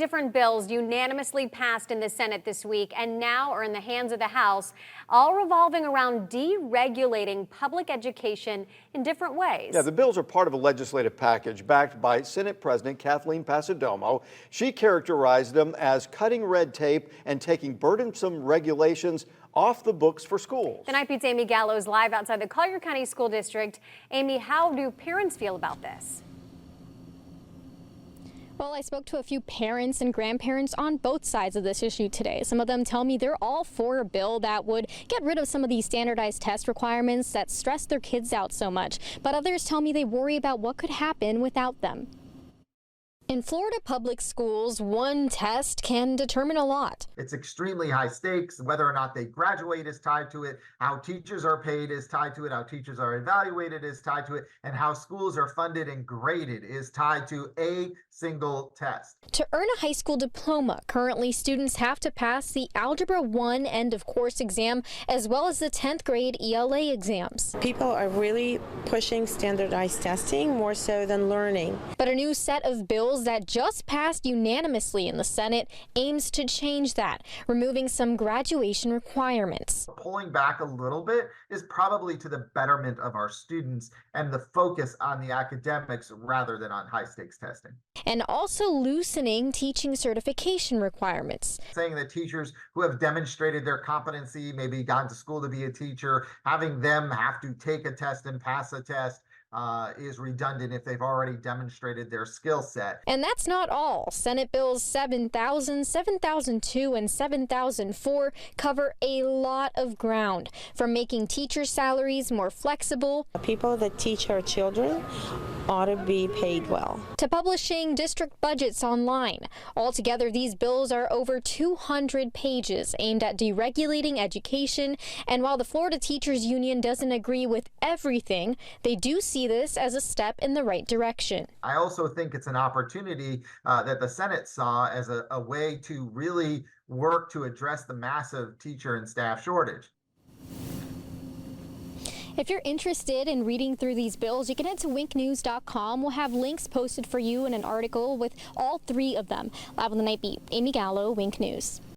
Different bills unanimously passed in the Senate this week and now are in the hands of the House, all revolving around deregulating public education in different ways. Yeah, the bills are part of a legislative package backed by Senate President Kathleen Passidomo. She characterized them as cutting red tape and taking burdensome regulations off the books for schools. The Night Beat's Amy Gallo is live outside the Collier County School District. Amy, how do parents feel about this? Well, I spoke to a few parents and grandparents on both sides of this issue today. Some of them tell me they're all for a bill that would get rid of some of these standardized test requirements that stress their kids out so much. But others tell me they worry about what could happen without them. In Florida public schools, one test can determine a lot. It's extremely high stakes. Whether or not they graduate is tied to it. How teachers are paid is tied to it. How teachers are evaluated is tied to it. And how schools are funded and graded is tied to a single test. To earn a high school diploma, currently students have to pass the Algebra 1 end of course exam as well as the 10th grade ELA exams. People are really pushing standardized testing more so than learning. But a new set of bills that just passed unanimously in the Senate aims to change that, removing some graduation requirements. Pulling back a little bit is probably to the betterment of our students and the focus on the academics rather than on high stakes testing. And also loosening teaching certification requirements. Saying that teachers who have demonstrated their competency, maybe gone to school to be a teacher, having them have to take a test and pass a test is redundant if they've already demonstrated their skill set. And that's not all. Senate Bills 7000, 7002, and 7004 cover a lot of ground, from making teacher salaries more flexible, People that teach our children ought to be paid well, to publishing district budgets online. Altogether, these bills are over 200 pages aimed at deregulating education. And while the Florida Teachers Union doesn't agree with everything, they do see this as a step in the right direction. I also think it's an opportunity that the Senate saw as a way to really work to address the massive teacher and staff shortage. If you're interested in reading through these bills, you can head to winknews.com. We'll have links posted for you in an article with all three of them. Live on the Night Beat, Amy Gallo, Wink News.